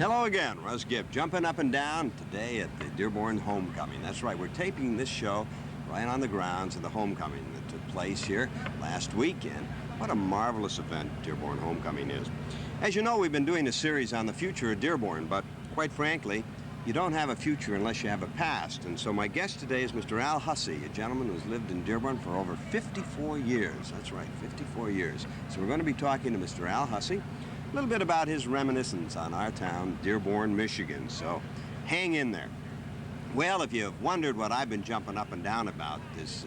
Hello again, Russ Gibb, jumping up and down today at the Dearborn Homecoming. That's right, we're taping this show right on the grounds of the homecoming that took place here last weekend. What a marvelous event Dearborn Homecoming is. As you know, we've been doing a series on the future of Dearborn, but quite frankly, you don't have a future unless you have a past. And so my guest today is Mr. Al Husse, a gentleman who's lived in Dearborn for over 54 years. That's right, 54 years. So we're going to be talking to Mr. Al Husse a little bit about his reminiscence on our town, Dearborn, Michigan. So hang in there. Well, if you've wondered what I've been jumping up and down about this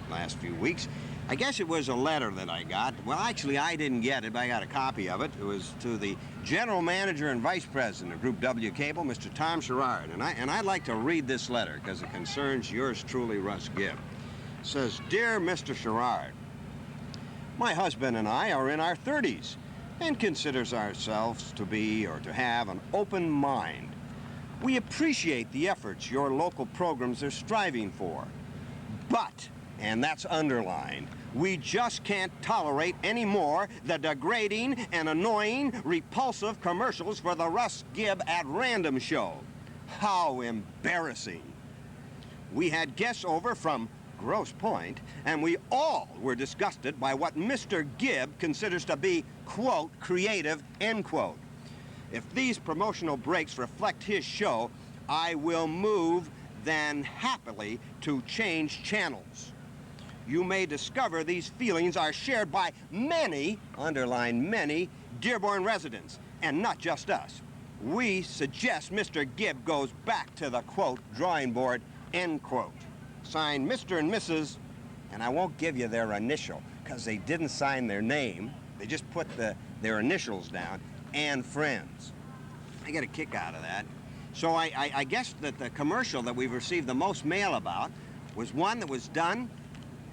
last few weeks, I guess it was a letter that I got. Well, actually, I didn't get it, but I got a copy of it. It was to the General Manager and Vice President of Group W Cable, Mr. Tom Sherrard. And I'd like to read this letter because it concerns yours truly, Russ Gibb. It says, "Dear Mr. Sherrard, my husband and I are in our 30s and considers ourselves to be or to have an open mind. We appreciate the efforts your local programs are striving for. But, and that's underlined, we just can't tolerate anymore the degrading and annoying, repulsive commercials for the Russ Gibb at Random show. How embarrassing. We had guests over from Grosse Point, and we all were disgusted by what Mr. Gibb considers to be, quote, creative, end quote. If these promotional breaks reflect his show, I will move then happily to change channels. You may discover these feelings are shared by many, underline many, Dearborn residents, and not just us. We suggest Mr. Gibb goes back to the, quote, drawing board, end quote. Signed Mr. and Mrs., and I won't give you their initial, because they didn't sign their name. They just put their initials down, and friends." I get a kick out of that. So I guess that the commercial that we've received the most mail about was one that was done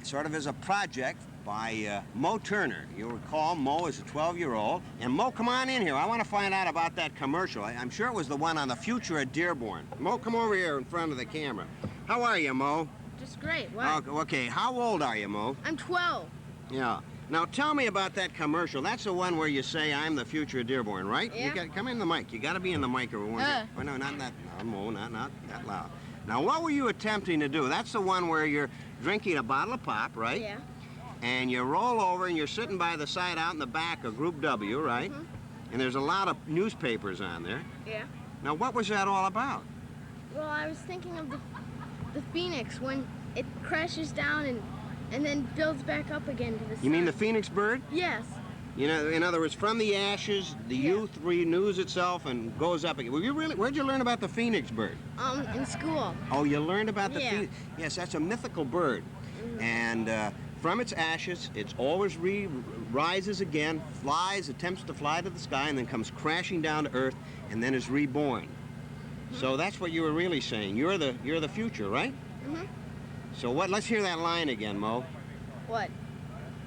sort of as a project by Mo Turner. You'll recall Mo is a 12-year-old. And Mo, come on in here. I want to find out about that commercial. I'm sure it was the one on the future of Dearborn. Mo, come over here in front of the camera. How are you, Mo? Just great. What? Okay, how old are you, Mo? I'm 12. Yeah. Now tell me about that commercial. That's the one where you say, "I'm the future of Dearborn," right? Yeah. You got come in the mic. You got to be in the mic or we won't get... Oh, no, not that. No, Mo, not that loud. Now, what were you attempting to do? That's the one where you're drinking a bottle of pop, right? Yeah. And you roll over and you're sitting by the side out in the back of Group W, right? Mm-hmm. And there's a lot of newspapers on there. Yeah. Now, what was that all about? Well, I was thinking of the Phoenix when it crashes down and then builds back up again to the sun. You mean the Phoenix bird? Yes. You know, in other words, from the ashes, the youth renews itself and goes up again. Well, where'd you learn about the Phoenix bird? In school. Oh, you learned about the Yeah. Phoenix? Yes, that's a mythical bird. Mm-hmm. And from its ashes, it always rises again, flies, attempts to fly to the sky, and then comes crashing down to earth, and then is reborn. Mm-hmm. So that's what you were really saying. You're the future, right? Mm-hmm. So let's hear that line again, Mo. What?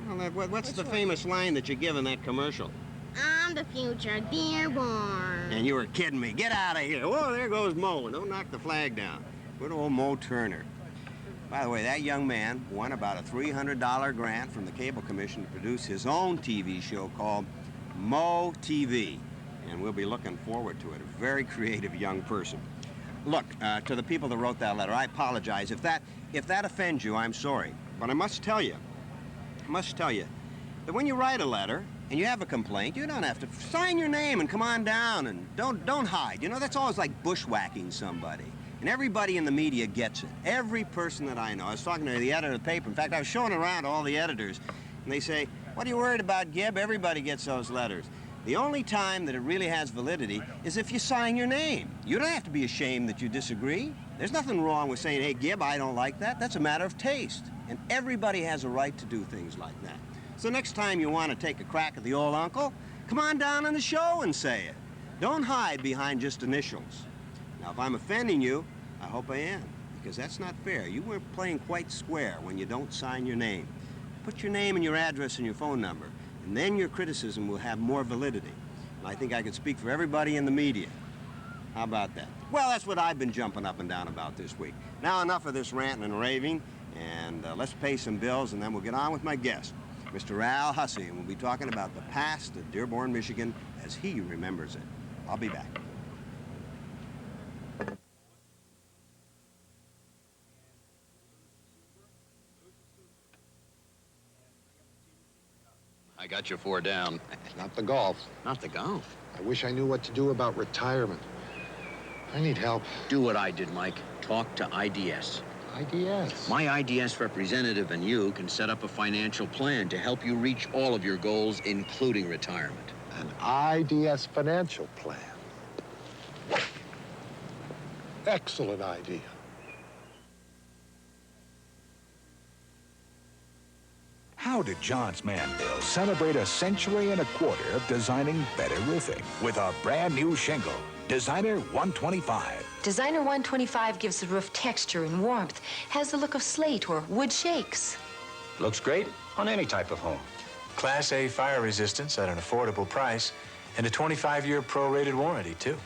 Well, what's Which the one? famous line that you give in that commercial? I'm the future Dearborn. And you were kidding me. Get out of here. Whoa, there goes Mo. Don't knock the flag down. Good old Mo Turner. By the way, that young man won about a $300 grant from the Cable Commission to produce his own TV show called Mo TV. And we'll be looking forward to it. A very creative young person. Look, to the people that wrote that letter, I apologize. If that offends you, I'm sorry. But I must tell you that when you write a letter and you have a complaint, you don't have to sign your name and come on down and don't hide. You know, that's always like bushwhacking somebody. And everybody in the media gets it. Every person that I know. I was talking to the editor of the paper. In fact, I was showing around to all the editors, and they say, "What are you worried about, Gibb? Everybody gets those letters." The only time that it really has validity is if you sign your name. You don't have to be ashamed that you disagree. There's nothing wrong with saying, "Hey, Gibb, I don't like that." That's a matter of taste. And everybody has a right to do things like that. So next time you want to take a crack at the old uncle, come on down on the show and say it. Don't hide behind just initials. Now, if I'm offending you, I hope I am, because that's not fair. You were playing quite square when you don't sign your name. Put your name and your address and your phone number, and then your criticism will have more validity. And I think I can speak for everybody in the media. How about that? Well, that's what I've been jumping up and down about this week. Now, enough of this ranting and raving, and let's pay some bills, and then we'll get on with my guest, Mr. Al Husse, and we'll be talking about the past of Dearborn, Michigan, as he remembers it. I'll be back. I got you 4 down. Not the golf. Not the golf. I wish I knew what to do about retirement. I need help. Do what I did, Mike. Talk to IDS. IDS? My IDS representative and you can set up a financial plan to help you reach all of your goals, including retirement. An IDS financial plan. Excellent idea. How did John's Manville celebrate a century and a quarter of designing better roofing with a brand new shingle, Designer 125? Designer 125 gives the roof texture and warmth, has the look of slate or wood shakes. Looks great on any type of home. Class A fire resistance at an affordable price, and a 25-year prorated warranty, too.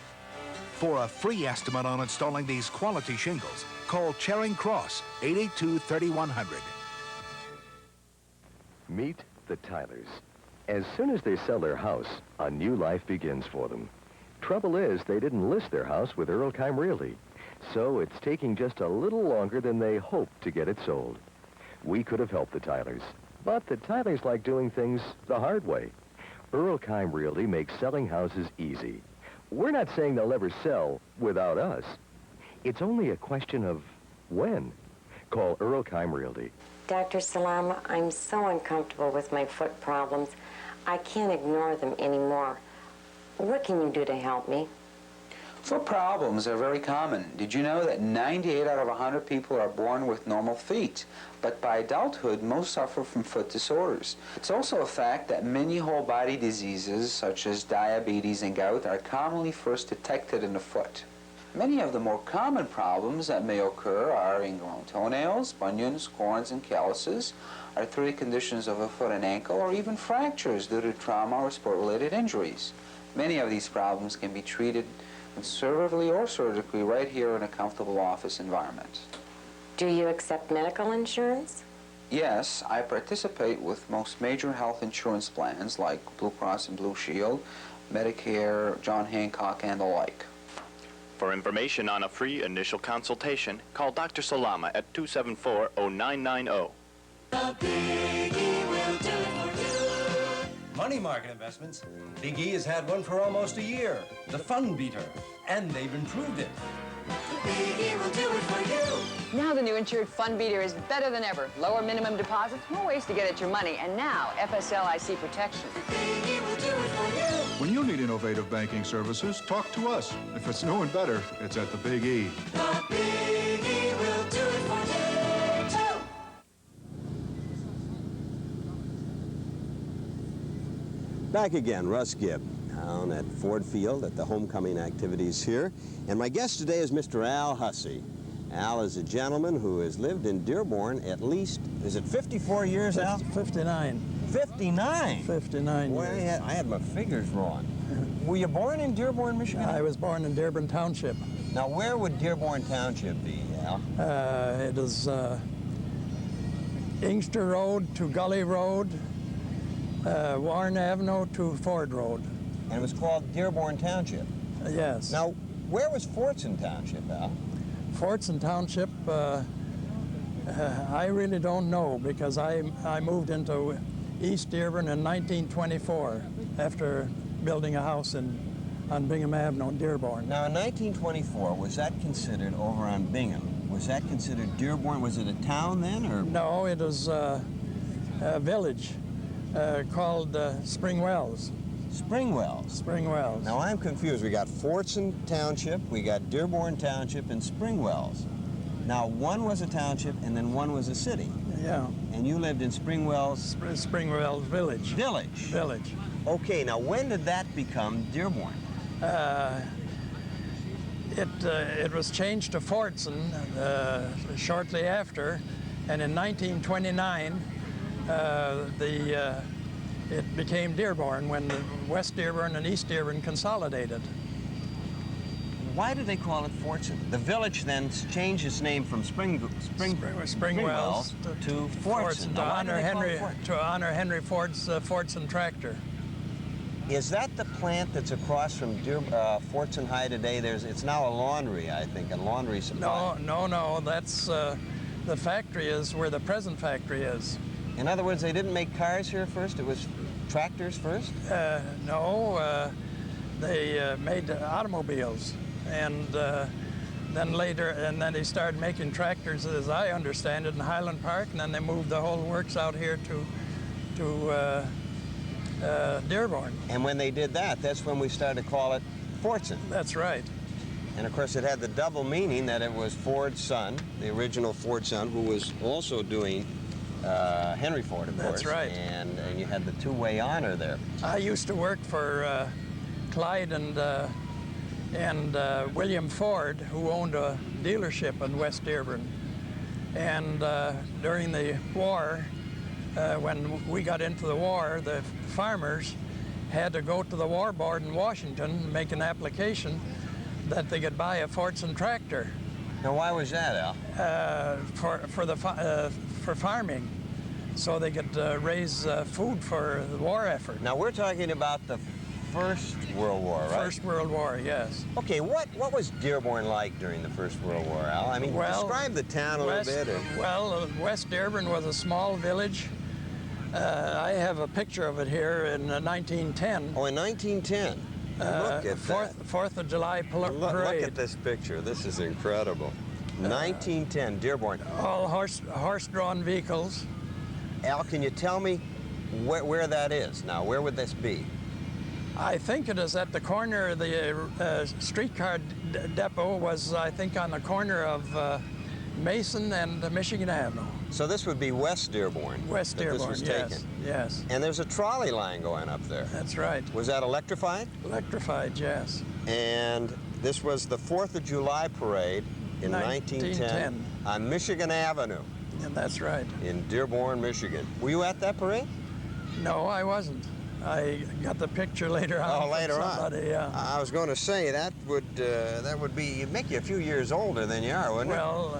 For a free estimate on installing these quality shingles, call Charing Cross, 882-3100. Meet the Tylers. As soon as they sell their house, a new life begins for them. Trouble is, they didn't list their house with Earl Keim Realty, so it's taking just a little longer than they hoped to get it sold. We could have helped the Tylers, but the Tylers like doing things the hard way. Earl Keim Realty makes selling houses easy. We're not saying they'll ever sell without us. It's only a question of when. Call Earl Keim Realty. Dr. Salama, I'm so uncomfortable with my foot problems. I can't ignore them anymore. What can you do to help me? Foot problems are very common. Did you know that 98 out of 100 people are born with normal feet? But by adulthood, most suffer from foot disorders. It's also a fact that many whole body diseases, such as diabetes and gout, are commonly first detected in the foot. Many of the more common problems that may occur are ingrown toenails, bunions, corns, and calluses, arthritic conditions of a foot and ankle, or even fractures due to trauma or sport-related injuries. Many of these problems can be treated conservatively or surgically right here in a comfortable office environment. Do you accept medical insurance? Yes, I participate with most major health insurance plans like Blue Cross and Blue Shield, Medicare, John Hancock, and the like. For information on a free initial consultation, call Dr. Salama at 274-0990. The Biggie will do it for you. Money market investments. Big E has had one for almost a year. The Fund Beater. And they've improved it. The Biggie will do it for you. Now the new insured Fund Beater is better than ever. Lower minimum deposits, more ways to get at your money, and now FSLIC protection. The Biggie will do it for you. When you need innovative banking services, talk to us. If it's new and better, it's at the Big E. The Biggie will do it for you, too. Back again, Russ Gibb, down at Ford Field at the homecoming activities here. And my guest today is Mr. Al Husse. Al is a gentleman who has lived in Dearborn at least, is it 54 years, Al? 59. 59? 59 Boy, years. I had my figures wrong. Were you born in Dearborn, Michigan? I was born in Dearborn Township. Now, where would Dearborn Township be, Al? It is Inkster Road to Gully Road, Warren Avenue to Ford Road. And it was called Dearborn Township? Yes. Now, where was Fortson Township, Al? Fortson Township, I really don't know because I moved into East Dearborn in 1924 after building a house on Bingham Avenue in Dearborn. Now, in 1924, was that considered over on Bingham? Was that considered Dearborn? Was it a town then, or? No, it was a village called Spring Wells. Spring Wells? Spring Wells. Now, I'm confused. We got Fortson Township, we got Dearborn Township, and Spring Wells. Now, one was a township, and then one was a city. Yeah. And you lived in Spring Wells? Spring Wells Village. Village? Village. Okay, now when did that become Dearborn? It was changed to Fortson shortly after, and in 1929, it became Dearborn when the West Dearborn and East Dearborn consolidated. Why did they call it Fortson? The village then changed its name from Spring Wells to Fortson. To honor Henry Ford's Fortson tractor. Is that the plant that's across from Fortson High today? It's now a laundry, I think, a laundry supply. No. That's the factory is where the present factory is. In other words, they didn't make cars here first. It was tractors first? No, they made automobiles, and then later, and then they started making tractors, as I understand it, in Highland Park, and then they moved the whole works out here to Dearborn. And when they did that, that's when we started to call it Fordson. That's right. And of course, it had the double meaning that it was Ford's son, the original Ford's son, who was also doing Henry Ford, of course. That's right. And you had the two-way honor there. I used to work for Clyde and William Ford, who owned a dealership in West Dearborn. And during the war, when we got into the war, the farmers had to go to the War Board in Washington and make an application that they could buy a Fordson tractor. Now, why was that, Al? For farming, so they could raise food for the war effort. Now, we're talking about the First World War, right? First World War, yes. Okay, what was Dearborn like during the First World War, Al? I mean, describe the town a little bit. Well, West Dearborn was a small village. I have a picture of it here in 1910. Oh, in 1910? Look at that. 4th of July parade. Look at this picture. This is incredible. 1910, Dearborn. All horse-drawn vehicles. Al, can you tell me where that is now? Where would this be? I think it is at the corner of the streetcar depot was, I think, on the corner of Mason and Michigan Avenue. So this would be West Dearborn. West Dearborn, this was yes, taken. yes. And there's a trolley line going up there. That's right. Was that electrified? Electrified, yes. And this was the 4th of July parade in 1910 on Michigan Avenue. And that's right. In Dearborn, Michigan. Were you at that parade? No, I wasn't. I got the picture later on. Oh, later on. Yeah. I was going to say that would be make you a few years older than you are, wouldn't it? Well,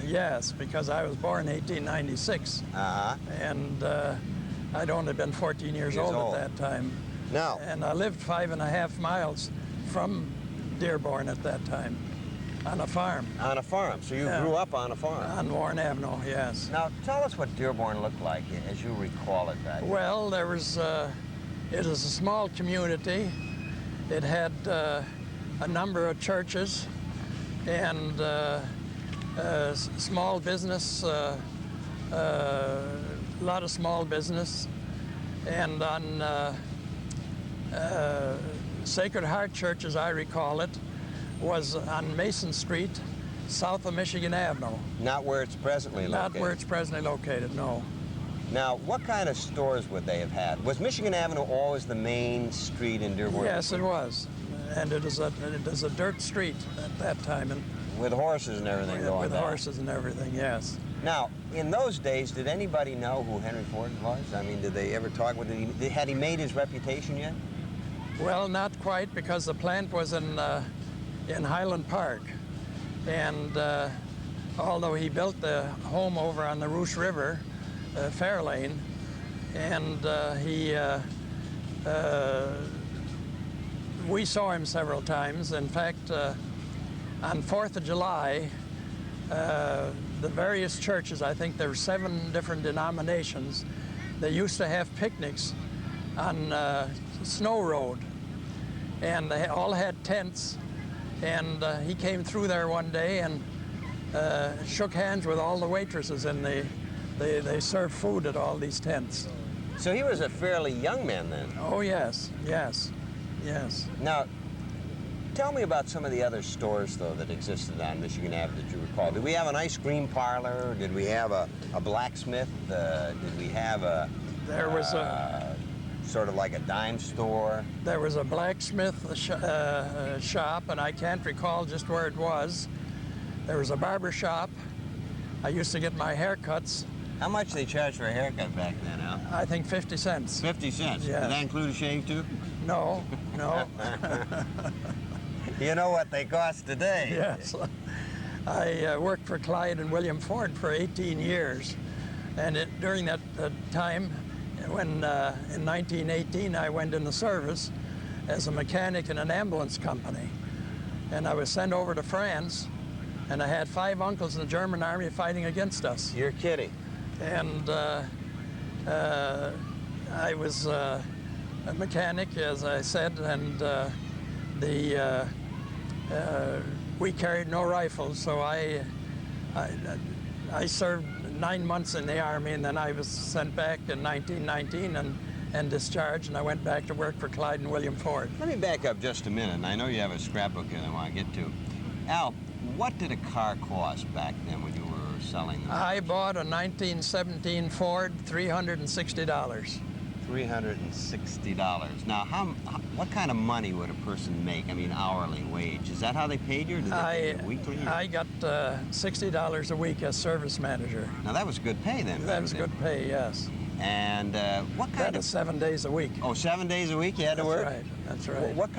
yes, because I was born in 1896. And I'd only been 14 years old at that time. Now. And I lived 5.5 miles from Dearborn at that time, on a farm. On a farm. So you grew up on a farm. On Warren Avenue, yes. Now, tell us what Dearborn looked like as you recall it back then. Well, there was. It is a small community. It had a number of churches and small business, a lot of small business. And on Sacred Heart Church, as I recall it, was on Mason Street, south of Michigan Avenue. Not where it's presently located? Not where it's presently located, no. Now, what kind of stores would they have had? Was Michigan Avenue always the main street in Dearborn? Yes, it was. And it is a dirt street at that time. And with horses and everything going on. With horses and everything, yes. Now, in those days, did anybody know who Henry Ford was? I mean, did they ever talk with him? Had he made his reputation yet? Well, not quite, because the plant was in Highland Park. And although he built the home over on the Rouge River, Fairlane, and we saw him several times. In fact, on 4th of July, the various churches, I think there were 7 different denominations, they used to have picnics on Snow Road, and they all had tents, and he came through there one day and shook hands with all the waitresses, and they served food at all these tents. So he was a fairly young man then? Oh, yes, yes, yes. Now, tell me about some of the other stores, though, that existed on Michigan Avenue that you recall. Did we have an ice cream parlor? Did we have a blacksmith? Did we have a... There was a... sort of like a dime store? There was a blacksmith shop, and I can't recall just where it was. There was a barber shop. I used to get my haircuts. How much did they charge for a haircut back then, Al? I think 50 cents. 50 cents? Yeah. Did that include a shave, too? No, no. You know what they cost today. Yes. I worked for Clyde and William Ford for 18 years. And during that time, when in 1918 I went in the service as a mechanic in an ambulance company. And I was sent over to France, and I had 5 uncles in the German army fighting against us. You're kidding. And I was a mechanic, as I said, and we carried no rifles, so I served 9 months in the Army, and then I was sent back in 1919 and discharged, and I went back to work for Clyde and William Ford. Let me back up just a minute, and I know you have a scrapbook here that I want to get to. Al, what did a car cost back then when you were selling them? I bought a 1917 Ford, $360. $360. Now, what kind of money would a person make? I mean, hourly wage. Is that how they paid you, or did they pay you weekly? I got $60 a week as service manager. Now, that was good pay then. That was good pay, yes. And what kind of... That is 7 days a week. Oh, 7 days a week you had to work? That's right, that's right. What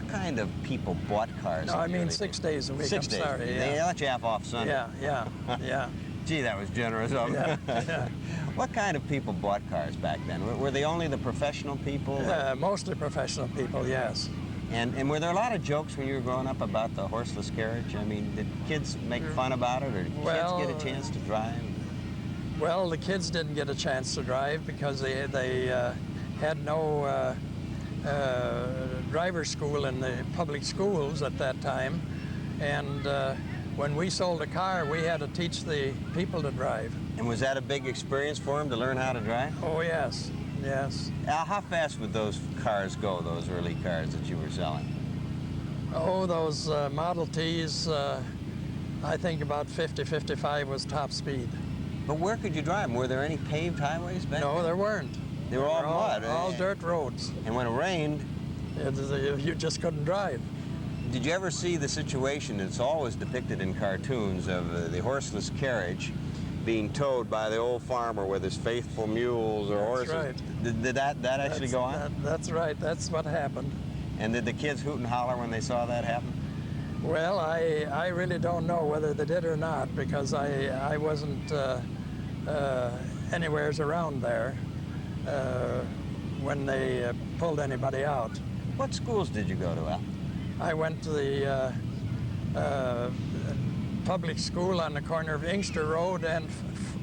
kind of people bought cars? No, I mean 6 days a week. 6 days. Sorry, yeah. They let you have off Sunday. Yeah. Gee, that was generous of them. Yeah. What kind of people bought cars back then? Were they only the professional people? Mostly professional people, yes. And were there a lot of jokes when you were growing up about the horseless carriage? I mean, did kids make fun about it, or did kids get a chance to drive? Well, the kids didn't get a chance to drive because they had no driver's school in the public schools at that time. And when we sold a car, we had to teach the people to drive. And was that a big experience for them to learn how to drive? Oh, yes, yes. Al, how fast would those cars go, those early cars that you were selling? Oh, those Model Ts, I think about 50, 55 was top speed. But where could you drive them? Were there any paved highways back then? No, there weren't. They were all mud. All dirt roads. And when it rained... You just couldn't drive. Did you ever see the situation that's always depicted in cartoons of the horseless carriage being towed by the old farmer with his faithful mules or horses? That's right. Did that actually go on? That's right. That's what happened. And did the kids hoot and holler when they saw that happen? Well, I really don't know whether they did or not, because I wasn't anywheres around there when they pulled anybody out. What schools did you go to, Al? I went to the public school on the corner of Inkster Road and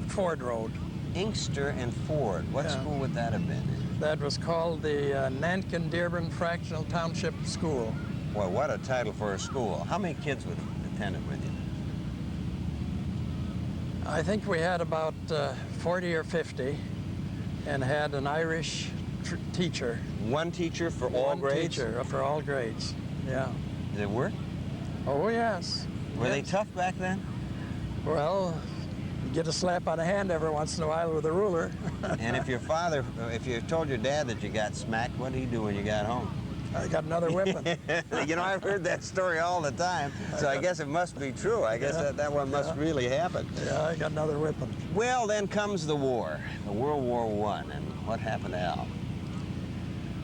Ford Road. Inkster and Ford. What school would that have been? That was called the Nankin Dearborn Fractional Township School. Well, what a title for a school. How many kids would attend it with you? I think we had about 40 or 50 and had an Irish teacher. One teacher for all grades? One teacher for all grades, yeah. Did it work? Oh, yes. Were they tough back then? Well, you get a slap on the hand every once in a while with a ruler. And if you told your dad that you got smacked, what did he do when you got home? I got another whipping. You know, I've heard that story all the time, so I guess it must be true. I guess that one must really happen. Yeah, I got another whipping. Well, then comes the war, the World War I, and what happened to Al?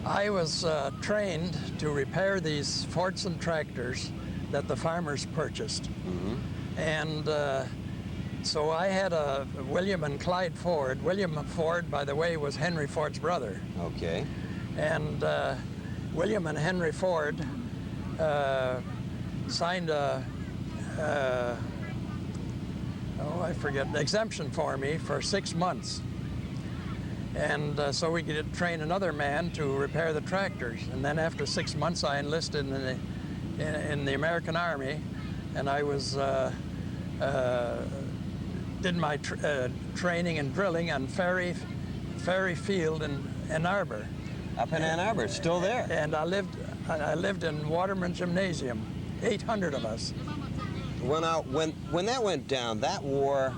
I was trained to repair these Fordson tractors that the farmers purchased. Mm-hmm. And so I had a William and Clyde Ford. William Ford, by the way, was Henry Ford's brother. Okay. And William and Henry Ford signed a, an exemption for me for 6 months. And so we could train another man to repair the tractors. And then after 6 months, I enlisted in the American Army, and I was did my training and drilling on Ferry Field in Ann Arbor. Up in Ann Arbor, it's still there. And I lived in Waterman Gymnasium, 800 of us. When that went down, that war,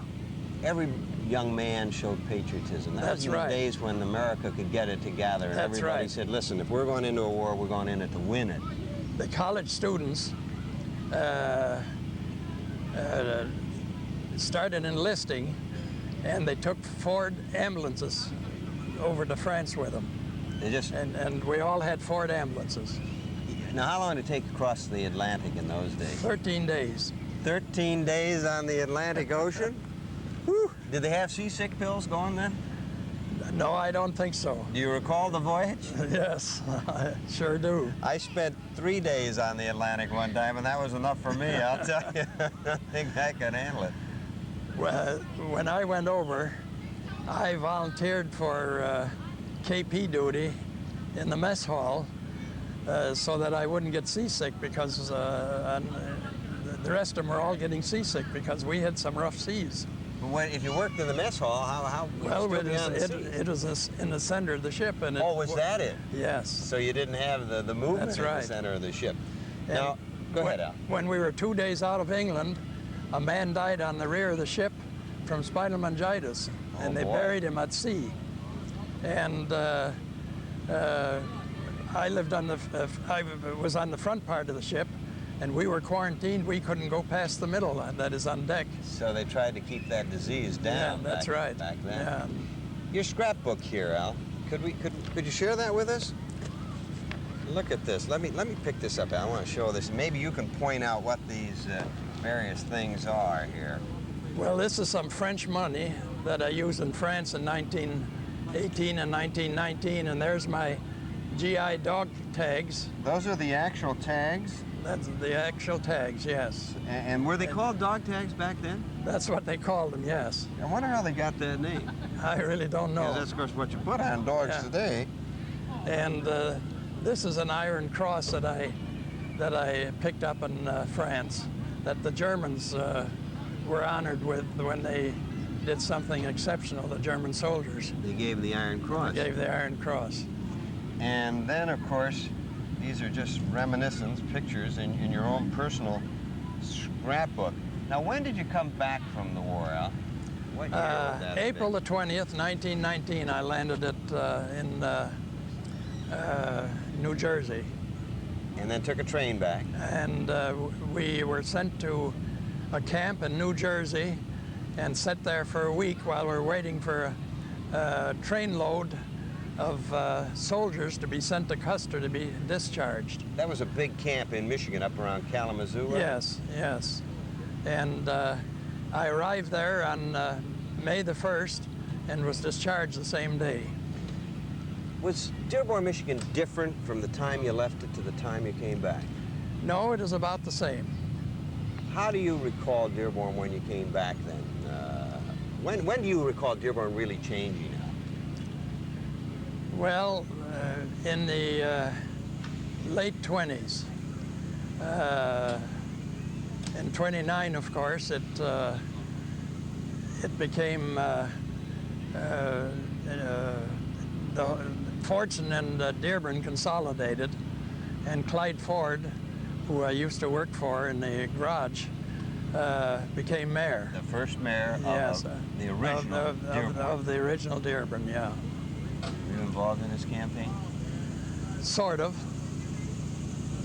every young man showed patriotism. That was in the days when America could get it together. And everybody said, listen, if we're going into a war, we're going in it to win it. The college students started enlisting, and they took Ford ambulances over to France with them. And we all had Ford ambulances. Now, how long did it take to cross the Atlantic in those days? 13 days. 13 days on the Atlantic Ocean? Whew. Did they have seasick pills going then? No, I don't think so. Do you recall the voyage? Yes, I sure do. I spent 3 days on the Atlantic one time, and that was enough for me, I'll tell you. I think I could handle it. Well, when I went over, I volunteered for KP duty in the mess hall so that I wouldn't get seasick, because the rest of them were all getting seasick because we had some rough seas. If you worked in the mess hall, how well, it was in the center of the ship. And was that it? Yes. So you didn't have the movement That's in right. the center of the ship. And now, go ahead, Al. When we were 2 days out of England, a man died on the rear of the ship from spinal meningitis, and they buried him at sea. And I lived on I was on the front part of the ship, and we were quarantined. We couldn't go past the middle, that is on deck. So they tried to keep that disease down. Yeah, that's right. Back then. Yeah. Your scrapbook here, Al. Could you share that with us? Look at this. Let me pick this up, Al. I want to show this. Maybe you can point out what these various things are here. Well, this is some French money that I used in France in 1918 and 1919, and there's my GI dog tags. Those are the actual tags? That's the actual tags, yes. And were they called dog tags back then? That's what they called them, yes. I wonder how they got that name. I really don't know. That's, of course, what you put on dogs today. And this is an iron cross that I picked up in France, that the Germans were honored with when they did something exceptional, the German soldiers. They gave the Iron Cross. They gave the Iron Cross. And then, of course, these are just reminiscence pictures in your own personal scrapbook. Now, when did you come back from the war, Al? What year would that April the 20th, 1919, I landed in New Jersey. And then took a train back. And we were sent to a camp in New Jersey and sat there for a week while we were waiting for a train load of soldiers to be sent to Custer to be discharged. That was a big camp in Michigan up around Kalamazoo, right? Yes, yes. And I arrived there on May the 1st and was discharged the same day. Was Dearborn, Michigan different from the time you left it to the time you came back? No, it is about the same. How do you recall Dearborn when you came back then? When do you recall Dearborn really changing? Well, in the late 20s. In 29, of course, it became the Fortune and Dearborn consolidated, and Clyde Ford, who I used to work for in the garage, became mayor. The first mayor yes, of the original Dearborn. Of the original Dearborn, yeah. Were you involved in his campaign? Sort of.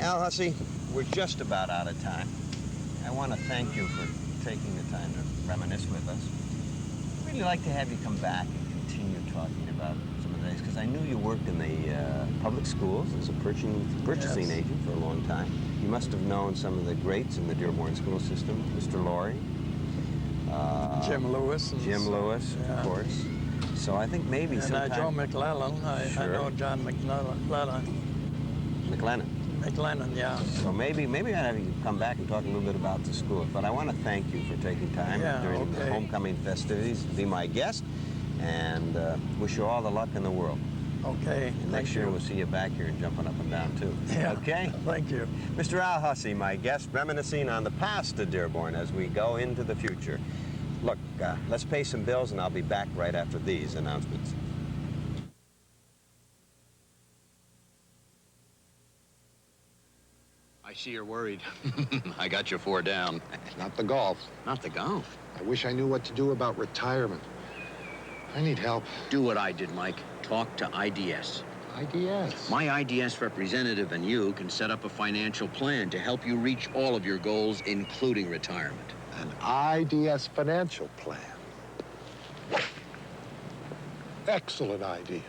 Al Husse, we're just about out of time. I want to thank you for taking the time to reminisce with us. I'd really like to have you come back and continue talking about some of the days, because I knew you worked in the public schools as a purchasing agent for a long time. You must have known some of the greats in the Dearborn school system, Mr. Laurie. Jim Lewis. Jim Lewis, of course. So I think maybe and sometime... Joe McClellan. I know John McClellan. McLennan, yeah. So maybe I'd have you come back and talk a little bit about the school. But I want to thank you for taking time during the homecoming festivities to be my guest, and wish you all the luck in the world. Okay. And next year we'll see you back here and jumping up and down too. Yeah. Okay. Thank you. Mr. Al Husse, my guest, reminiscing on the past of Dearborn as we go into the future. Look, let's pay some bills, and I'll be back right after these announcements. I see you're worried. I got you 4 down. Not the golf. Not the golf. I wish I knew what to do about retirement. I need help. Do what I did, Mike. Talk to IDS. IDS? My IDS representative and you can set up a financial plan to help you reach all of your goals, including retirement. An IDS financial plan. Excellent idea.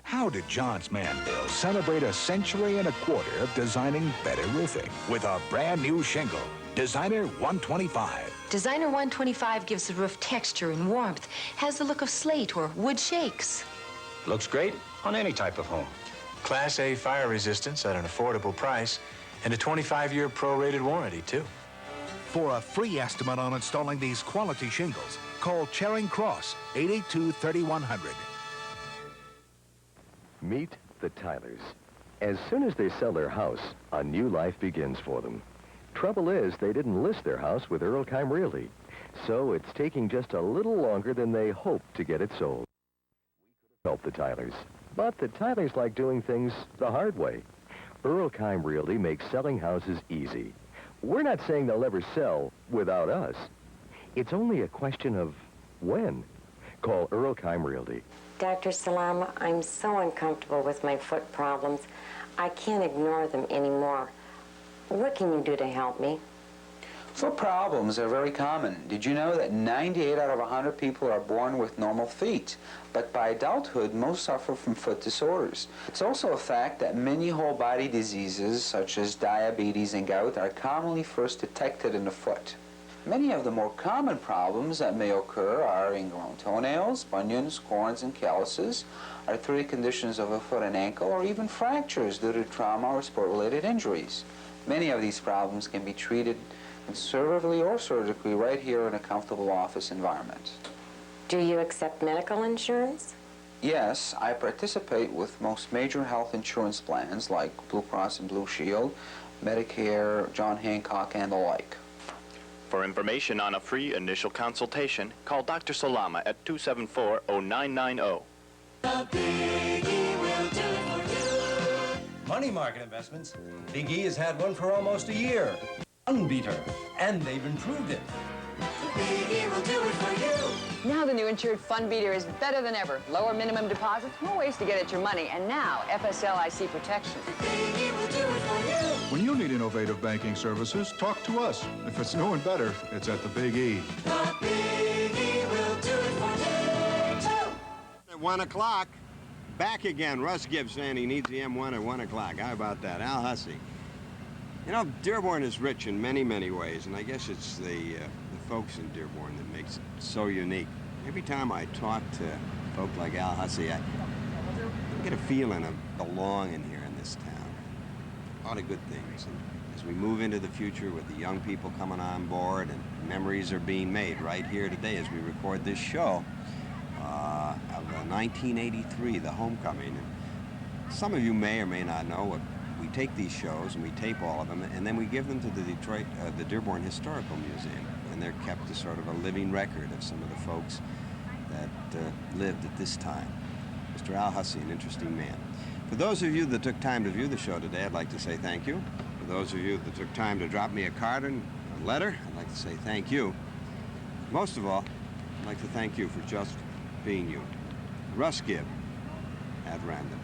How did Johns Manville celebrate a century and a quarter of designing better roofing with a brand new shingle, Designer 125? Designer 125 gives the roof texture and warmth, has the look of slate or wood shakes. Looks great on any type of home. Class A fire resistance at an affordable price, and a 25-year prorated warranty, too. For a free estimate on installing these quality shingles, call Charing Cross, 882-3100. Meet the Tylers. As soon as they sell their house, a new life begins for them. Trouble is, they didn't list their house with Earl Keim Realty, so it's taking just a little longer than they hoped to get it sold. We could have helped the Tylers, but the Tylers like doing things the hard way. Earl Keim Realty makes selling houses easy. We're not saying they'll ever sell without us. It's only a question of when. Call Earl Keim Realty. Dr. Salama, I'm so uncomfortable with my foot problems. I can't ignore them anymore. What can you do to help me? Foot problems are very common. Did you know that 98 out of 100 people are born with normal feet? But by adulthood, most suffer from foot disorders. It's also a fact that many whole body diseases, such as diabetes and gout, are commonly first detected in the foot. Many of the more common problems that may occur are ingrown toenails, bunions, corns, and calluses, arthritic conditions of a foot and ankle, or even fractures due to trauma or sport-related injuries. Many of these problems can be treated conservatively or surgically right here in a comfortable office environment. Do you accept medical insurance? Yes, I participate with most major health insurance plans like Blue Cross and Blue Shield, Medicare, John Hancock, and the like. For information on a free initial consultation, call Dr. Salama at 274-0990. The Biggie will do it for you. Money market investments. Big E has had one for almost a year. Unbeater. And they've improved it. The Biggie will do it for you. Now the new insured fund beater is better than ever. Lower minimum deposits, more ways to get at your money, and now FSL IC protection. The Biggie will do it for you. When you need innovative banking services, talk to us. If it's new and better, it's at the Big E. The Biggie will do it for you, too. At 1 o'clock, back again. Russ Gibb saying he needs the M1 at 1 o'clock. How about that? Al Husse. You know, Dearborn is rich in many, many ways, and I guess it's the folks in Dearborn that makes it so unique. Every time I talk to folk like Al Husse, I get a feeling of belonging here in this town. A lot of good things. And as we move into the future with the young people coming on board and memories are being made right here today as we record this show of 1983, the homecoming. And some of you may or may not know what we take these shows and we tape all of them, and then we give them to the Dearborn Historical Museum, and they're kept as sort of a living record of some of the folks that lived at this time. Mr. Al Husse, an interesting man. For those of you that took time to view the show today, I'd like to say thank you. For those of you that took time to drop me a card and a letter, I'd like to say thank you. Most of all, I'd like to thank you for just being you. Russ Gibb, at random.